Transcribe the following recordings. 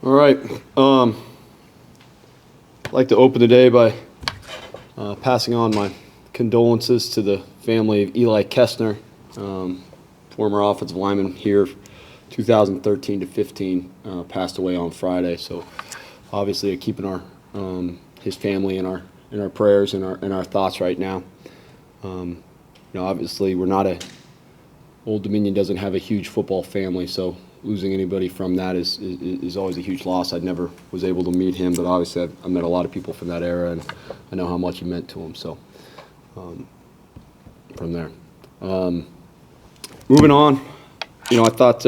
All right. I'd like to open the day by passing on my condolences to the family of Eli Kestner, former offensive lineman here, 2013 to 15, passed away on Friday. So obviously, keeping our his family in our prayers and our thoughts right now. Obviously, we're not a Old Dominion doesn't have a huge football family, so losing anybody from that is always a huge loss. I never was able to meet him, but obviously I met a lot of people from that era, and I know how much he meant to him. So from there, moving on, I thought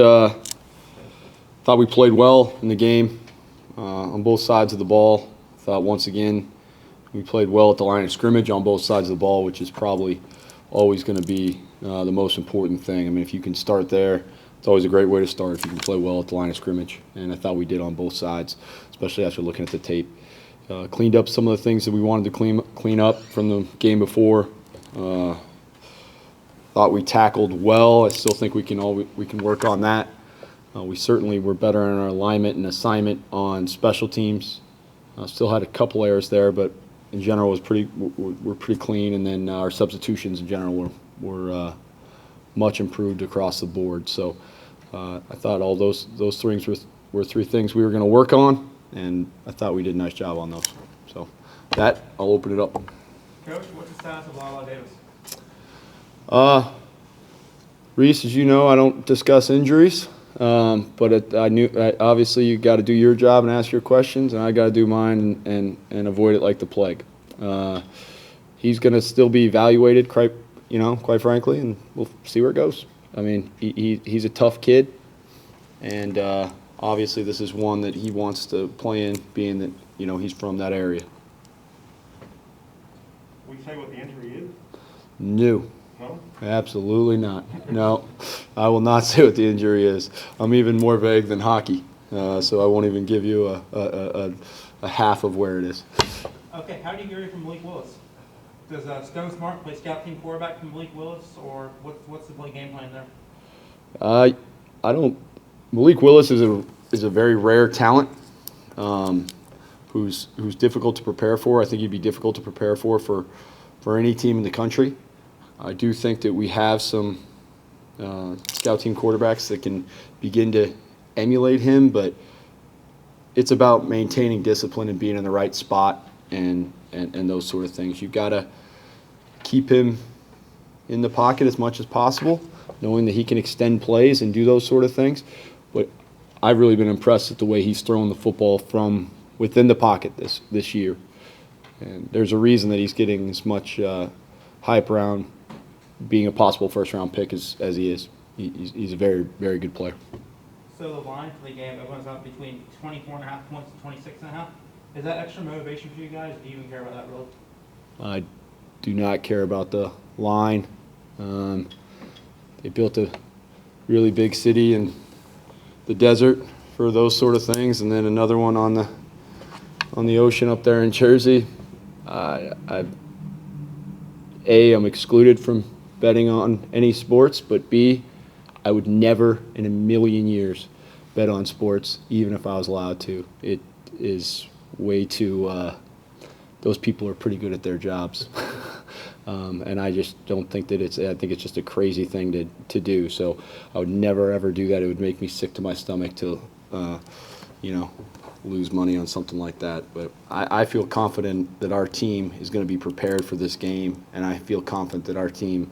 we played well in the game on both sides of the ball. I thought once again we played well at the line of scrimmage on both sides of the ball, which is probably always going to be the most important thing. I mean, if you can start there, it's always a great way to start if you can play well at the line of scrimmage. And I thought we did on both sides, especially after looking at the tape. Cleaned up some of the things that we wanted to clean up from the game before. Thought we tackled well. I still think we can work on that. We certainly were better in our alignment and assignment on special teams. Still had a couple errors there, but in general we're pretty clean. And then our substitutions in general were much improved across the board. So I thought all those things were three things we were going to work on, and I thought we did a nice job on those. So that, I'll open it up. Coach, what's the status of Lala Davis? Reese, as you know, I don't discuss injuries, but obviously you got to do your job and ask your questions, and I got to do mine and avoid it like the plague. He's going to still be evaluated, quite frankly, and we'll see where it goes. I mean, he's a tough kid, and obviously this is one that he wants to play in, being that he's from that area. Will you say what the injury is? No. No? Absolutely not. No, I will not say what the injury is. I'm even more vague than hockey, so I won't even give you a half of where it is. Okay, how do you hear it from Malik Willis? Does Stone Smart play scout team quarterback from Malik Willis, or what's the game plan there? I don't. Malik Willis is a very rare talent, who's difficult to prepare for. I think he'd be difficult to prepare for any team in the country. I do think that we have some scout team quarterbacks that can begin to emulate him, but it's about maintaining discipline and being in the right spot and those sort of things. You've got to keep him in the pocket as much as possible, knowing that he can extend plays and do those sort of things. But I've really been impressed with the way he's thrown the football from within the pocket this year. And there's a reason that he's getting as much hype around being a possible first-round pick as he is. He's a very, very good player. So the line for the game, it was up between 24.5 points and 26.5. Is that extra motivation for you guys? Do you even care about that really? I do not care about the line. They built a really big city in the desert for those sort of things, and then another one on the ocean up there in Jersey. I'm excluded from betting on any sports, but B, I would never in a million years bet on sports, even if I was allowed to. It is way too. Those people are pretty good at their jobs, and I just don't think that I think it's just a crazy thing to do. So I would never ever do that. It would make me sick to my stomach to, lose money on something like that. But I feel confident that our team is going to be prepared for this game, and I feel confident that our team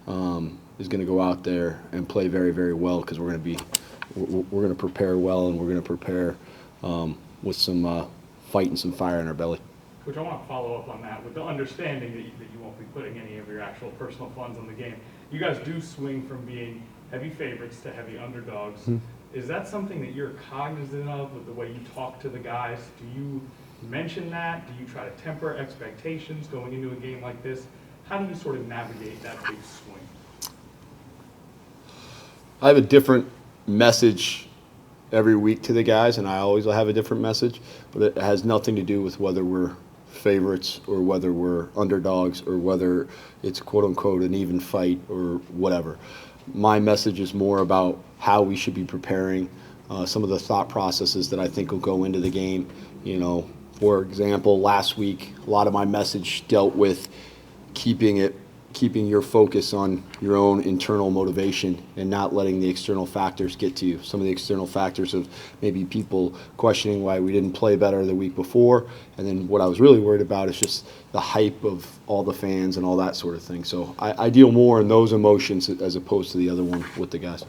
is going to go out there and play very, very well, because we're going to prepare well, and we're going to prepare with some fight and some fire in our belly. Which I want to follow up on that with the understanding that you won't be putting any of your actual personal funds on the game. You guys do swing from being heavy favorites to heavy underdogs. Mm-hmm. Is that something that you're cognizant of with the way you talk to the guys? Do you mention that? Do you try to temper expectations going into a game like this? How do you sort of navigate that big swing? I have a different message every week to the guys, and I always have a different message, but it has nothing to do with whether we're favorites or whether we're underdogs or whether it's quote-unquote an even fight or whatever. My message is more about how we should be preparing some of the thought processes that I think will go into the game. For example, last week, a lot of my message dealt with keeping your focus on your own internal motivation and not letting the external factors get to you. Some of the external factors of maybe people questioning why we didn't play better the week before, and then what I was really worried about is just the hype of all the fans and all that sort of thing. So I deal more in those emotions as opposed to the other one with the guys.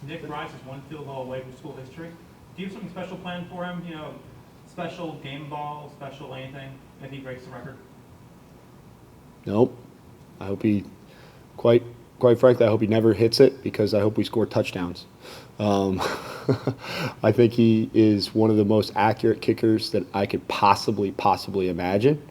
Nick Rice is one field goal away from school history. Do you have something special planned for him? Special game ball, special anything, if he breaks the record? Nope. I hope quite frankly, I hope he never hits it because I hope we score touchdowns. I think he is one of the most accurate kickers that I could possibly imagine.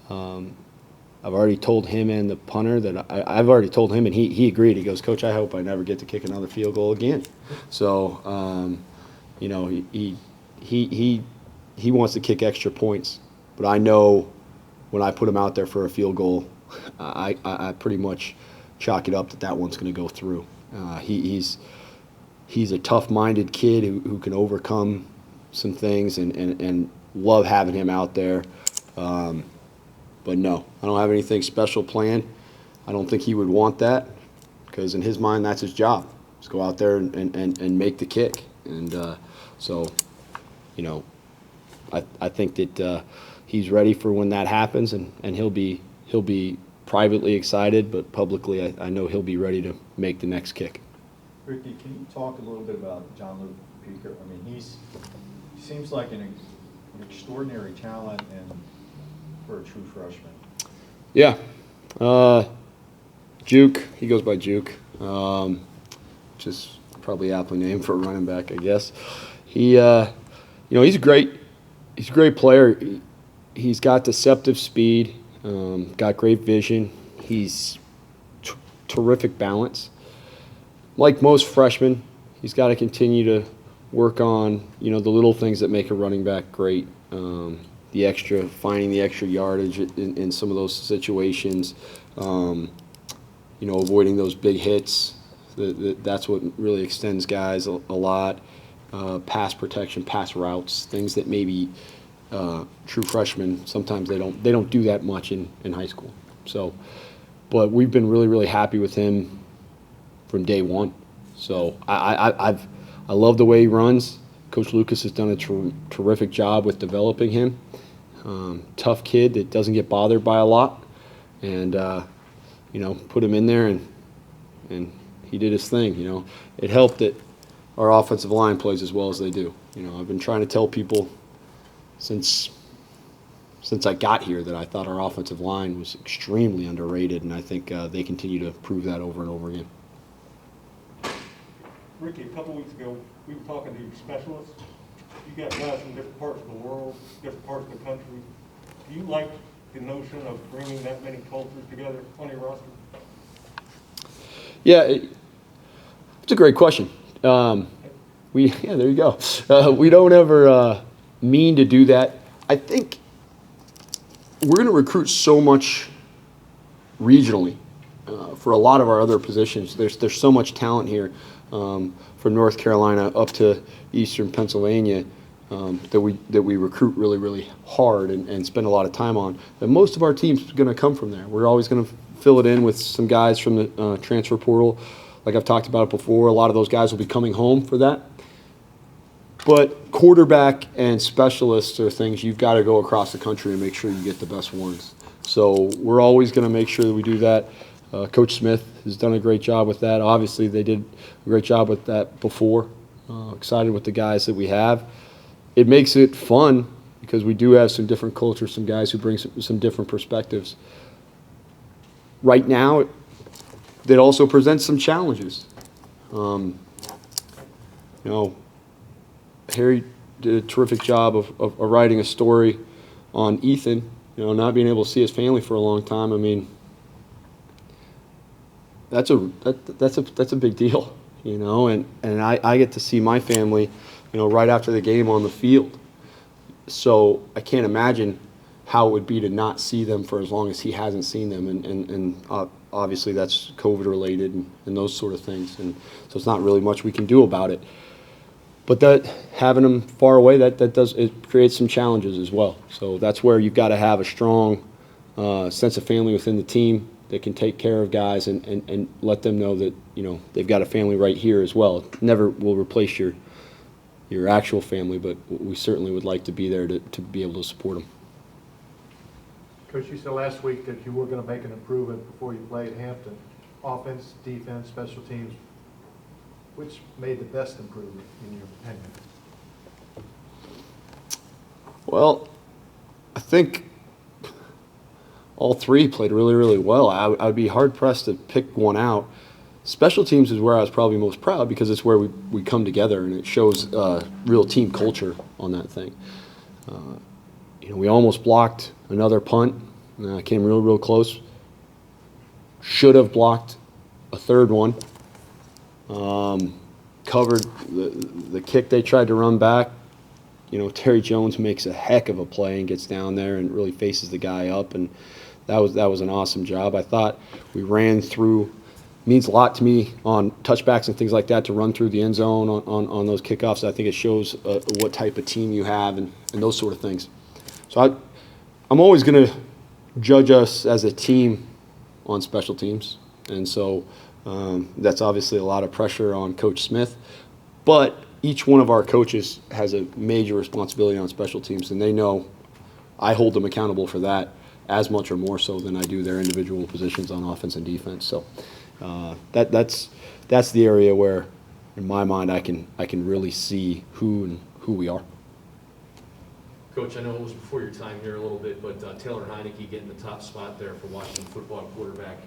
I've already told him and the punter that I've already told him, and he agreed. He goes, Coach, I hope I never get to kick another field goal again. So, he wants to kick extra points, but I know when I put him out there for a field goal, I pretty much chalk it up that one's going to go through. He's a tough-minded kid who can overcome some things, and love having him out there. But no, I don't have anything special planned. I don't think he would want that because in his mind, that's his job. Just go out there and make the kick. And so, I think that he's ready for when that happens, and he'll be privately excited, but publicly I know he'll be ready to make the next kick. Ricky, can you talk a little bit about John Luke Peeker? I mean, he seems like an extraordinary talent and for a true freshman. Yeah. Juke, he goes by Juke, which is probably aptly named for a running back, I guess. He's a great player. He's got deceptive speed, got great vision. He's terrific balance. Like most freshmen, he's got to continue to work on, the little things that make a running back great. Finding the extra yardage in some of those situations, avoiding those big hits. That's what really extends guys a lot. Pass protection, pass routes, things that maybe true freshmen, sometimes they don't do that much in high school. So, but we've been really, really happy with him from day one. So I love the way he runs. Coach Lucas has done a terrific job with developing him. Tough kid that doesn't get bothered by a lot, and put him in there, and he did his thing. It helped that our offensive line plays as well as they do. I've been trying to tell people since I got here that I thought our offensive line was extremely underrated, and I think they continue to prove that over and over again. Ricky, a couple weeks ago, we were talking to your specialists. You got guys from different parts of the world, different parts of the country. Do you like the notion of bringing that many cultures together on your roster? Yeah, it's a great question. There you go. We don't ever mean to do that. I think we're going to recruit so much regionally for a lot of our other positions. There's so much talent here. From North Carolina up to Eastern Pennsylvania that we recruit really, really hard and spend a lot of time on. But most of our team's going to come from there. We're always going to fill it in with some guys from the transfer portal. Like I've talked about before, a lot of those guys will be coming home for that. But quarterback and specialists are things you've got to go across the country and make sure you get the best ones. So we're always going to make sure that we do that. Coach Smith has done a great job with that. Obviously, they did a great job with that before. Excited with the guys that we have. It makes it fun because we do have some different cultures, some guys who bring some different perspectives. Right now, it also presents some challenges. Harry did a terrific job of writing a story on Ethan, not being able to see his family for a long time. I mean, that's a big deal, and I get to see my family, right after the game on the field. So I can't imagine how it would be to not see them for as long as he hasn't seen them, and obviously that's COVID related and those sort of things, and so it's not really much we can do about it. but that having them far away, it creates some challenges as well. So that's where you've got to have a strong sense of family within the team that can take care of guys and let them know that, you know, they've got a family right here as well. It never will replace your actual family, but we certainly would like to be there to be able to support them. Coach, you said last week that you were going to make an improvement before you played Hampton. Offense, defense, special teams. Which made the best improvement in your opinion? Well, I think all three played really, really well. I would be hard-pressed to pick one out. Special teams is where I was probably most proud because it's where we come together and it shows real team culture on that thing. You know, we almost blocked another punt. Came real close. Should have blocked a third one. Covered the kick they tried to run back. You know, Terry Jones makes a heck of a play and gets down there and really faces the guy up, and that was an awesome job. I thought we ran through. Means a lot to me on touchbacks and things like that to run through the end zone on those kickoffs. I think it shows what type of team you have and those sort of things. So I'm always going to judge us as a team on special teams, and so that's obviously a lot of pressure on Coach Smith. But each one of our coaches has a major responsibility on special teams, and they know I hold them accountable for that as much or more so than I do their individual positions on offense and defense. So that's the area where, in my mind, I can really see who we are. Coach, I know it was before your time here a little bit, but Taylor Heineke getting the top spot there for Washington football quarterback.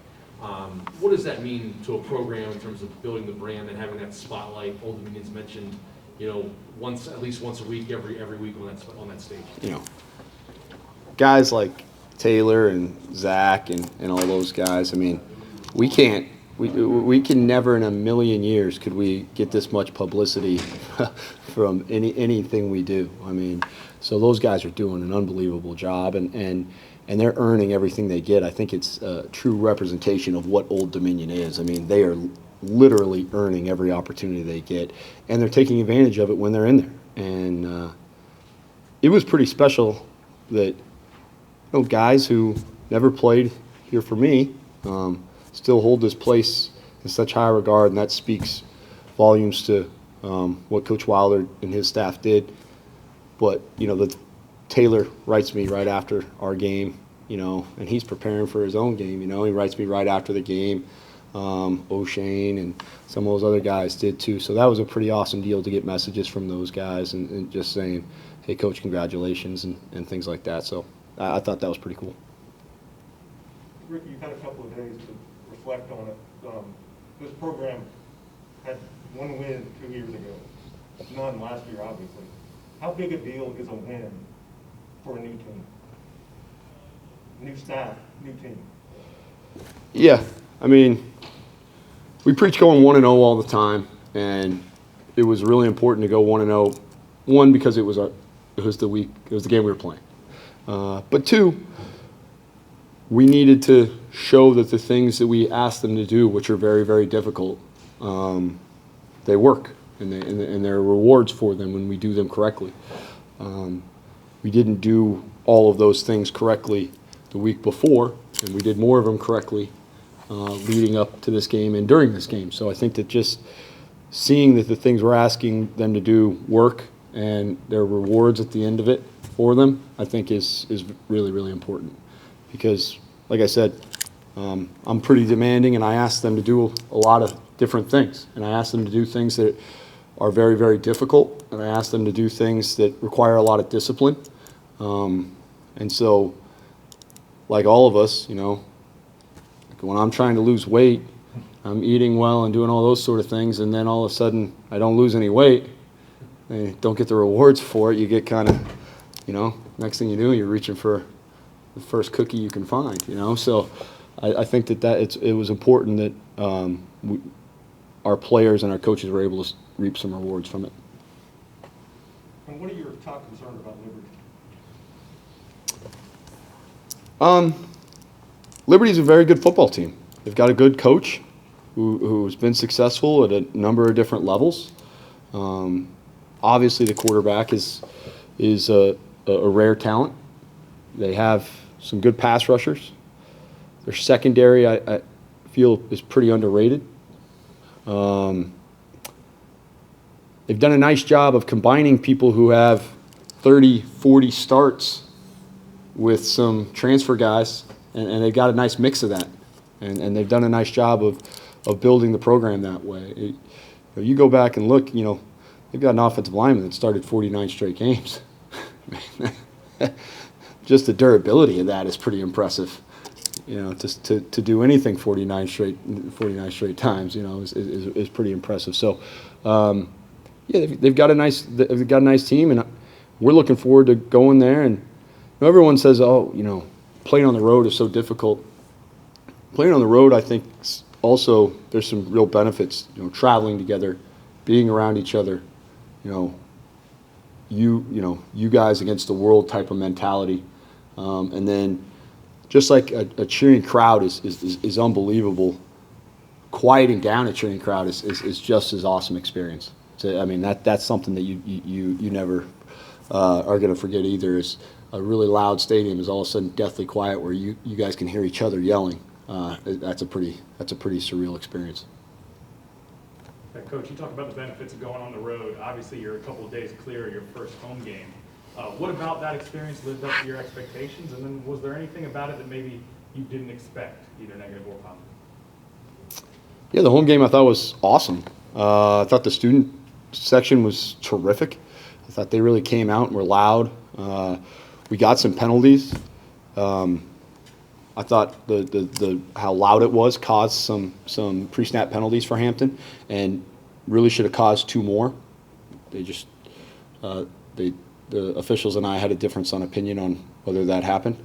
What does that mean to a program in terms of building the brand and having that spotlight? Old Dominion's mentioned, you know, at least once a week, every week on that stage. You know, guys like Taylor and Zach and all those guys. I mean, we can never in a million years could we get this much publicity from anything we do. I mean, so those guys are doing an unbelievable job and they're earning everything they get. I think it's a true representation of what Old Dominion is. I mean, they are literally earning every opportunity they get, and they're taking advantage of it when they're in there. And it was pretty special that, you know, guys who never played here for me still hold this place in such high regard, and that speaks volumes to what Coach Wilder and his staff did. But, you know, Taylor writes me right after our game, you know, and he's preparing for his own game, you know. He writes me right after the game. O'Shane and some of those other guys did too. So that was a pretty awesome deal to get messages from those guys and just saying, hey, Coach, congratulations and things like that. So I thought that was pretty cool. Ricky, you've had a couple of days to reflect on it. This program had one win 2 years ago, none last year, obviously. How big a deal is a win for a new team? New staff, new team? Yeah, I mean, we preach going 1-0 all the time, and it was really important to go 1-0. One, because it was the game we were playing, but two, we needed to show that the things that we asked them to do, which are very, very difficult, they work, and there are rewards for them when we do them correctly. We didn't do all of those things correctly the week before, and we did more of them correctly leading up to this game and during this game. So I think that just seeing that the things we're asking them to do work and there are rewards at the end of it for them, I think is really, really important. Because, like I said, I'm pretty demanding, and I ask them to do a lot of different things. And I ask them to do things that are very, very difficult, and I ask them to do things that require a lot of discipline. And so, like all of us, you know, like when I'm trying to lose weight, I'm eating well and doing all those sort of things, and then all of a sudden I don't lose any weight, and don't get the rewards for it. You get kind of, you know, next thing you do, you're reaching for the first cookie you can find, you know. So I think that it was important that our players and our coaches were able to reap some rewards from it. And what are your top concerns about Liberty? Liberty's a very good football team. They've got a good coach who's been successful at a number of different levels. obviously the quarterback is a rare talent. They have some good pass rushers. Their secondary, I feel, is pretty underrated. They've done a nice job of combining people who have 30, 40 starts with some transfer guys, and they've got a nice mix of that. And they've done a nice job of building the program that way. You go back and look, they've got an offensive lineman that started 49 straight games. Just the durability of that is pretty impressive. Just to do anything 49 straight times, is pretty impressive. So, yeah, they've got a nice team, and we're looking forward to going there. And everyone says, oh, playing on the road is so difficult. Playing on the road, I think, also there's some real benefits. Traveling together, being around each other. You guys against the world type of mentality, and then just like a cheering crowd is unbelievable. Quieting down a cheering crowd is just as awesome experience. So, I mean, that's something that you never are going to forget either. Is a really loud stadium is all of a sudden deathly quiet where you guys can hear each other yelling. That's a pretty surreal experience. Coach, you talk about the benefits of going on the road. Obviously, you're a couple of days clear of your first home game. What about that experience lived up to your expectations? And then was there anything about it that maybe you didn't expect, either negative or positive? Yeah, the home game I thought was awesome. I thought the student section was terrific. I thought they really came out and were loud. We got some penalties. I thought the how loud it was caused some pre-snap penalties for Hampton, and really should have caused 2 more. They just the officials and I had a difference on opinion on whether that happened.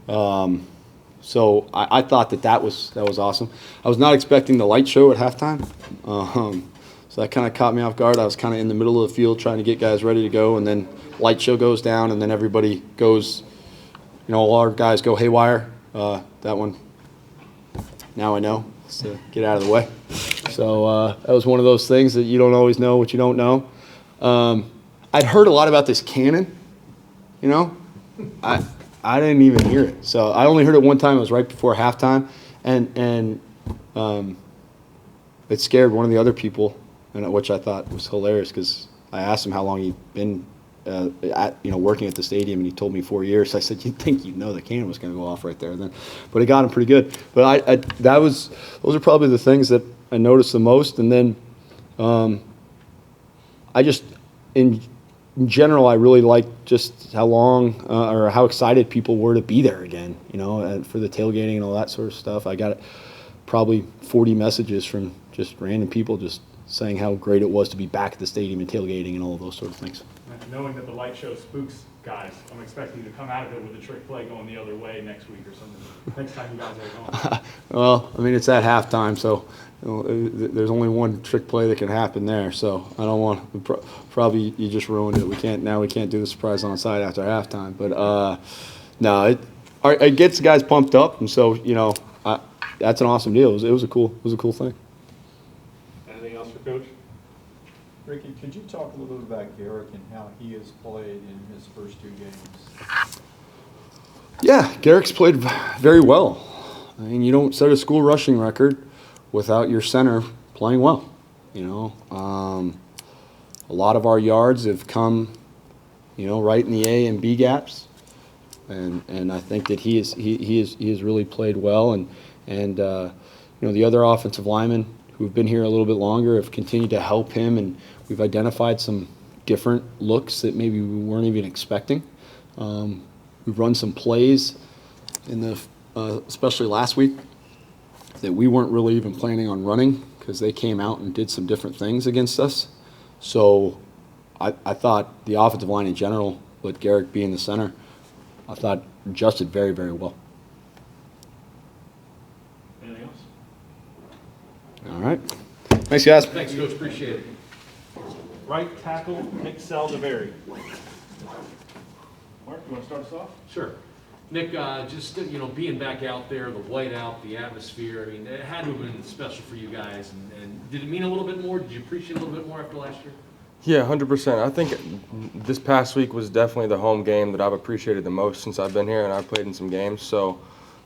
So I thought that was awesome. I was not expecting the light show at halftime, so that kind of caught me off guard. I was kind of in the middle of the field trying to get guys ready to go, and then light show goes down, and then everybody goes. All our guys go haywire. That one, now I know, so get out of the way. So that was one of those things that you don't always know what you don't know. I'd heard a lot about this cannon, I didn't even hear it. So I only heard it one time. It was right before halftime, and it scared one of the other people, which I thought was hilarious because I asked him how long he'd been working at the stadium, and he told me 4 years. I said, you'd think the cannon was going to go off right there then, but it got him pretty good. But those are probably the things that I noticed the most. And then I just in general I really liked just how long or how excited people were to be there again. For the tailgating and all that sort of stuff. I got probably 40 messages from just random people just saying how great it was to be back at the stadium and tailgating and all of those sort of things. Knowing that the light show spooks guys, I'm expecting you to come out of it with a trick play going the other way next week or something. Next time you guys are going. Well, I mean, it's at halftime, so there's only one trick play that can happen there. So I don't want probably you just ruined it. We can't do the surprise on side after halftime. But no, it gets the guys pumped up, and so that's an awesome deal. It was a cool thing. Anything else for Coach? Ricky, could you talk a little bit about Garrick and how he has played in his first 2 games? Yeah, Garrick's played very well. I mean, you don't set a school rushing record without your center playing well. A lot of our yards have come, right in the A and B gaps, and I think that he has really played well, and the other offensive linemen who've been here a little bit longer have continued to help him, and we've identified some different looks that maybe we weren't even expecting. We've run some plays especially last week, that we weren't really even planning on running because they came out and did some different things against us. So I thought the offensive line in general, with Garrick being the center, I thought adjusted very, very well. Anything else? All right. Thanks, guys. Thanks, Coach. Appreciate it. Right tackle, Nick Saldivari. Mark, you want to start us off? Sure. Nick, just being back out there, the whiteout, the atmosphere, I mean, it had to have been special for you guys. And did it mean a little bit more? Did you appreciate it a little bit more after last year? Yeah, 100%. I think this past week was definitely the home game that I've appreciated the most since I've been here, and I've played in some games. So,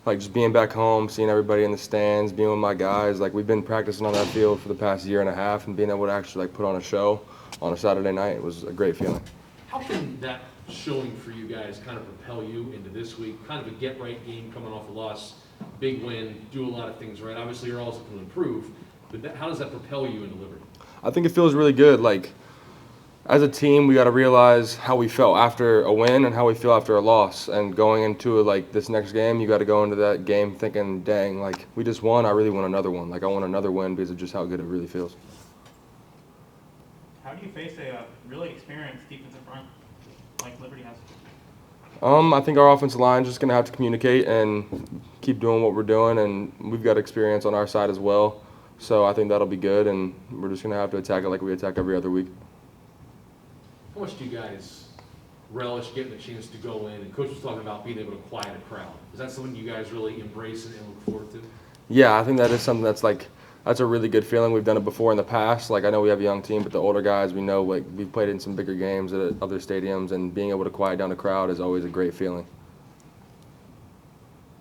like, just being back home, seeing everybody in the stands, being with my guys, like, we've been practicing on that field for the past year and a half, and being able to actually, like, put on a show on a Saturday night, it was a great feeling. How can that showing for you guys kind of propel you into this week? Kind of a get-right game coming off a loss, big win, do a lot of things right. Obviously, you're always looking to improve, but how does that propel you into Liberty? I think it feels really good. Like, as a team, we got to realize how we felt after a win and how we feel after a loss. And going into like this next game, you got to go into that game thinking, dang, like we just won. I really want another one. Like I want another win because of just how good it really feels. How do you face a really experienced defensive front like Liberty has? I think our offensive line is just gonna have to communicate and keep doing what we're doing, and we've got experience on our side as well. So I think that'll be good, and we're just gonna have to attack it like we attack every other week. How much do you guys relish getting the chance to go in? And Coach was talking about being able to quiet a crowd. Is that something you guys really embrace and look forward to? Yeah, I think that is something that's a really good feeling. We've done it before in the past. Like I know we have a young team, but the older guys, we know like we've played in some bigger games at other stadiums, and being able to quiet down the crowd is always a great feeling.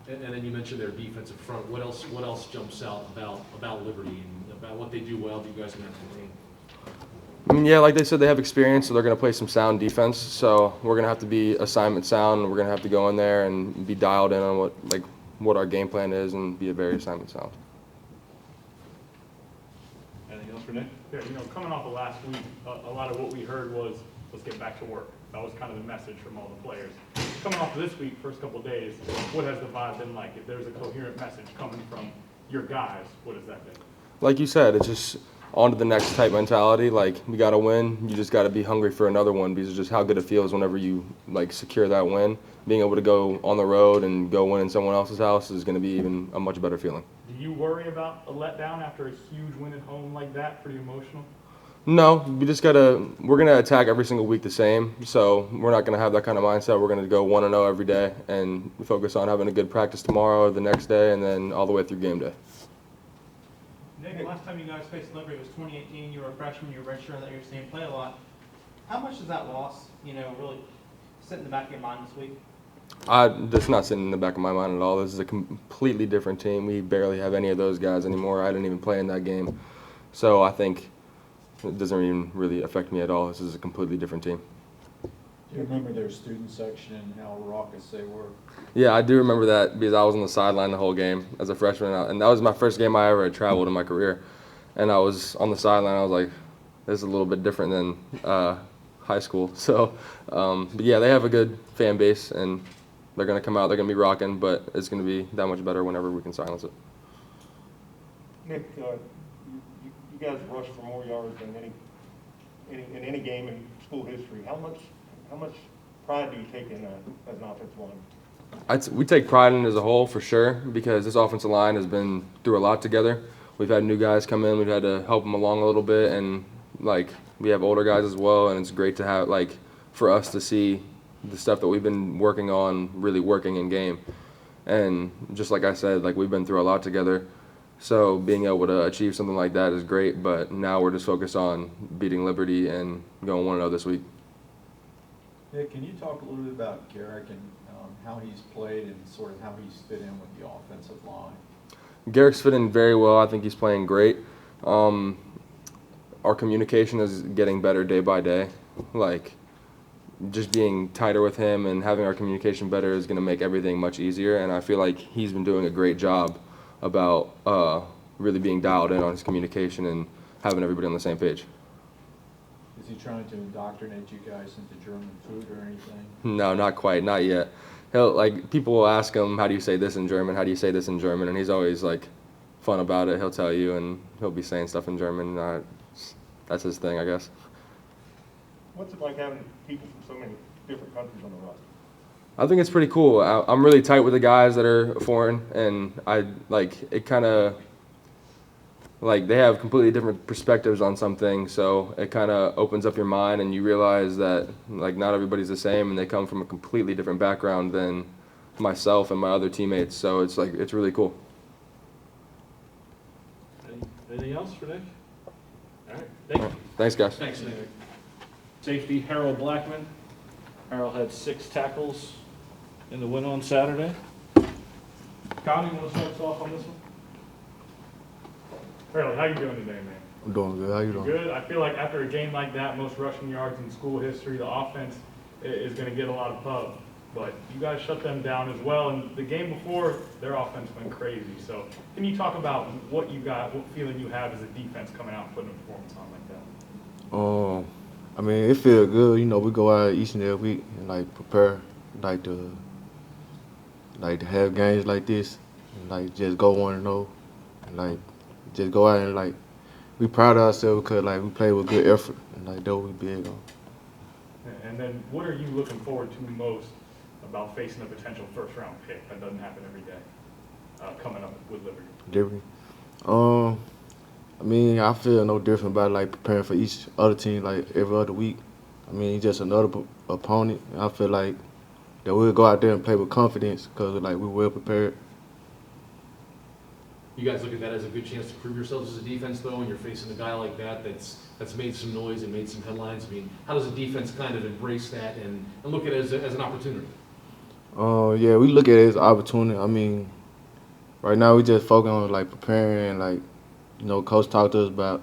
And then you mentioned their defensive front. What else jumps out about Liberty and about what they do well? Do you guys can have to maintain? I mean, yeah, like they said, they have experience, so they're going to play some sound defense. So we're going to have to be assignment sound, and we're going to have to go in there and be dialed in on what our game plan is and be a very assignment sound. Anything else for Nick? Yeah, coming off of last week, a lot of what we heard was, let's get back to work. That was kind of the message from all the players. Coming off of this week, first couple of days, what has the vibe been like? If there's a coherent message coming from your guys, what has that been? Like you said, it's just on to the next type mentality. Like, we got to win. You just got to be hungry for another one because it's just how good it feels whenever you, like, secure that win. Being able to go on the road and go win in someone else's house is going to be even a much better feeling. Do you worry about a letdown after a huge win at home like that? Pretty emotional? No, we're going to attack every single week the same. So we're not going to have that kind of mindset. We're going to go 1-0 every day and focus on having a good practice tomorrow, the next day, and then all the way through game day. Nick, the last time you guys faced Liberty was 2018. You were a freshman. You were redshirt that you're seeing play a lot. How much does that loss, really sit in the back of your mind this week? That's not sitting in the back of my mind at all. This is a completely different team. We barely have any of those guys anymore. I didn't even play in that game. So I think it doesn't even really affect me at all. This is a completely different team. Do you remember their student section and how raucous they were? Yeah, I do remember that because I was on the sideline the whole game as a freshman. And that was my first game I ever had traveled in my career. And I was on the sideline. I was like, this is a little bit different than high school. So, but yeah, they have a good fan base, and they're going to come out. They're going to be rocking, but it's going to be that much better whenever we can silence it. Nick, you guys rushed for more yards than any game in school history. How much pride do you take in that as an offensive line? We take pride in it as a whole for sure because this offensive line has been through a lot together. We've had new guys come in. We've had to help them along a little bit, and we have older guys as well. And it's great to have for us to see the stuff that we've been working on really working in game. And just like I said, we've been through a lot together. So being able to achieve something like that is great. But now we're just focused on beating Liberty and going 1-0 this week. Nick, can you talk a little bit about Garrick and how he's played and sort of how he's fit in with the offensive line? Garrick's fit in very well. I think he's playing great. Our communication is getting better day by day. Just being tighter with him and having our communication better is going to make everything much easier. And I feel like he's been doing a great job about really being dialed in on his communication and having everybody on the same page. Is he trying to indoctrinate you guys into German food or anything? No, not quite, not yet. People will ask him, how do you say this in German? How do you say this in German? And he's always fun about it. He'll tell you, and he'll be saying stuff in German. That's his thing, I guess. What's it like having people from so many different countries on the roster? I think it's pretty cool. I'm really tight with the guys that are foreign, and it kind of they have completely different perspectives on something, so it kind of opens up your mind, and you realize that not everybody's the same, and they come from a completely different background than myself and my other teammates. So it's really cool. Anything else for Nick? All right, thank you. Thanks, guys. Thanks, Nick. Safety Harold Blackman. Harold had 6 tackles in the win on Saturday. Connie, you want to start us off on this one? Harold, how you doing today, man? I'm doing good. How you doing? Good. I feel like after a game like that, most rushing yards in school history, the offense is going to get a lot of pub. But you guys shut them down as well. And the game before, their offense went crazy. So can you talk about what you got, what feeling you have as a defense coming out and putting a performance on like that? I mean, it feels good. You know, we go out each and every week and like prepare, to have games like this, and like just go 1-0, and like just go out and like we proud of ourselves because like we play with good effort, and like that we big on. And then what are you looking forward to most about facing a potential first-round pick that doesn't happen every day coming up with Liberty? Different. I mean, I feel no different about like preparing for each other team like every other week. I mean, it's just another opponent. And I feel like that we'll go out there and play with confidence because like we're well prepared. You guys look at that as a good chance to prove yourselves as a defense, though, and you're facing a guy like that that's made some noise and made some headlines. I mean, how does the defense kind of embrace that and look at it as an opportunity? Yeah, we look at it as an opportunity. I mean, right now we just focus on like preparing and like, you know, coach talked to us about,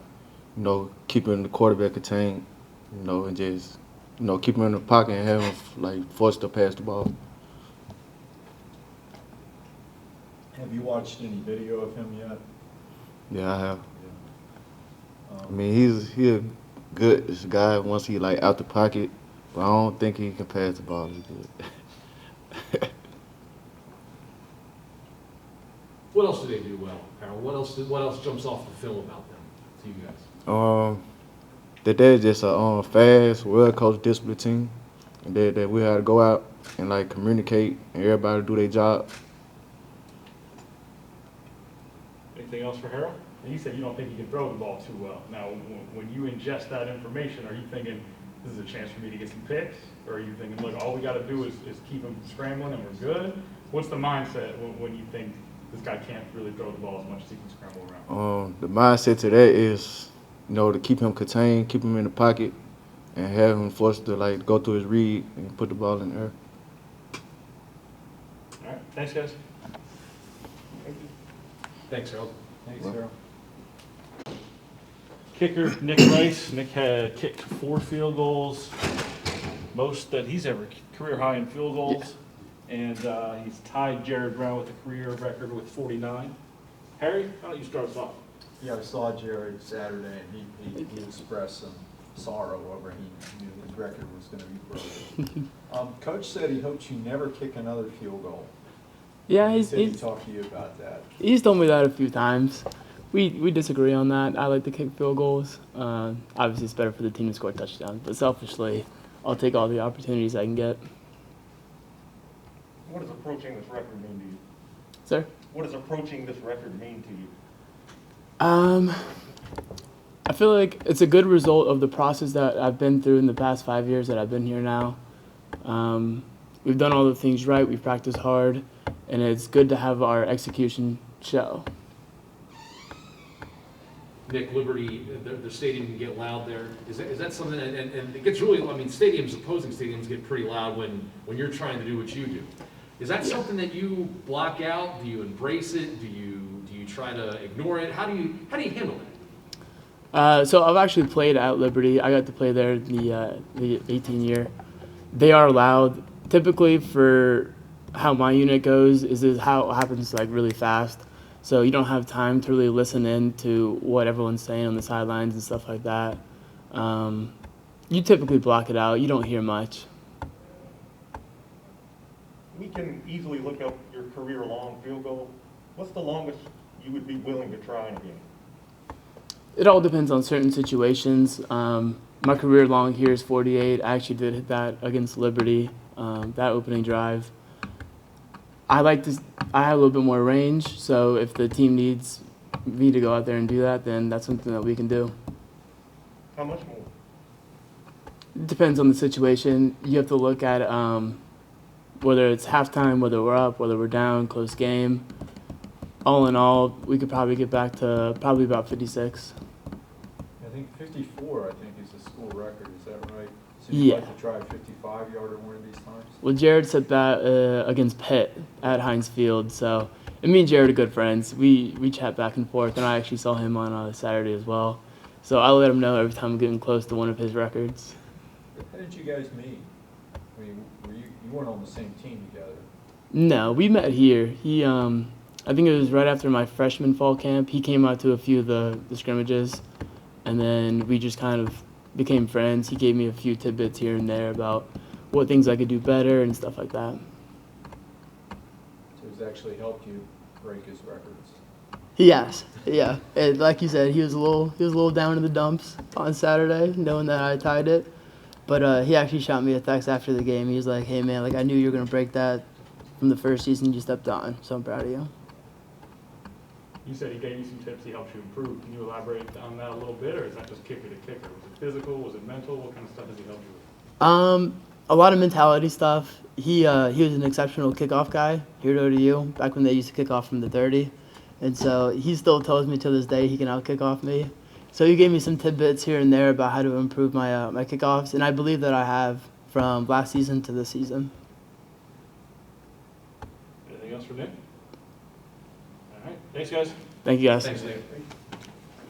you know, keeping the quarterback contained, you know, and just, you know, keep him in the pocket and have him like forced to pass the ball. Have you watched any video of him yet? Yeah, I have. Yeah. I mean, he's a good guy once he like out the pocket, but I don't think he can pass the ball as good. What else do they do well, Harold? What else jumps off the film about them to you guys? That they're just a fast, well-coached, disciplined team, and that we have to go out and like communicate and everybody do their job. Anything else for Harold? And you said you don't think he can throw the ball too well. Now, when you ingest that information, are you thinking this is a chance for me to get some picks? Or are you thinking, look, all we got to do is keep him scrambling and we're good? What's the mindset when you think this guy can't really throw the ball as much as he can scramble around? The mindset to that is, you know, to keep him contained, keep him in the pocket, and have him forced to like go through his read and put the ball in the air. All right, thanks, guys. Thanks, Harold. Thanks, Harold. Kicker Nick Rice. Nick had kicked 4 field goals, most that he's ever career high in field goals, and he's tied Jared Brown with a career record with 49. Harry, why don't you start us off? Yeah, I saw Jared Saturday, and he expressed some sorrow over he knew his record was going to be broken. Coach said he hopes you never kick another field goal. Yeah, He said he talked to you about that. he's told me that a few times. We disagree on that. I like to kick field goals. Obviously, it's better for the team to score touchdowns, but selfishly, I'll take all the opportunities I can get. What does approaching this record mean to you? Sir? What does approaching this record mean to you? I feel like it's a good result of the process that I've been through in the past 5 years that I've been here now. We've done all the things right. We've practiced hard, and it's good to have our execution show. Nick, Liberty, the stadium can get loud there. Is that something, and it gets really, I mean, opposing stadiums get pretty loud when you're trying to do what you do. Is that something that you block out? Do you embrace it? Do you try to ignore it? How do you handle it? So I've actually played at Liberty. I got to play there the 18 year. They are loud. Typically for how my unit goes is how it happens like really fast. So you don't have time to really listen in to what everyone's saying on the sidelines and stuff like that. You typically block it out. You don't hear much. We can easily look up your career-long field goal. What's the longest you would be willing to try in a game? It all depends on certain situations. My career long here is 48. I actually did hit that against Liberty, that opening drive. I have a little bit more range, so if the team needs me to go out there and do that, then that's something that we can do. How much more? It depends on the situation. You have to look at whether it's halftime, whether we're up, whether we're down, close game. All in all, we could probably get back to probably about 56. I think 54, I think, is the school record. Is that right? So you'd Yeah. like to try a 55-yarder one of these times? Well, Jared said that against Pitt at Heinz Field. So, and me and Jared are good friends. We chat back and forth, and I actually saw him on Saturday as well. So I'll let him know every time I'm getting close to one of his records. How did you guys meet? I mean, you weren't on the same team together. No, we met here. I think it was right after my freshman fall camp. He came out to a few of the scrimmages, and then we just kind of became friends. He gave me a few tidbits here and there about what things I could do better and stuff like that. So he's actually helped you break his records. Yes, yeah. And like you said, he was a little down in the dumps on Saturday, knowing that I tied it. But he actually shot me a text after the game. He was like, "Hey man, like I knew you were gonna break that from the first season you stepped on. So I'm proud of you." You said he gave you some tips, he helps you improve. Can you elaborate on that a little bit, or is that just kicker to kicker? Was it physical? Was it mental? What kind of stuff does he help you with? A lot of mentality stuff. He was an exceptional kickoff guy here at ODU back when they used to kick off from the 30, and so he still tells me to this day he can out kickoff me. So he gave me some tidbits here and there about how to improve my my kickoffs, and I believe that I have from last season to this season. Anything else for Nick? All right, thanks, guys. Thank you guys. Thanks, Nick.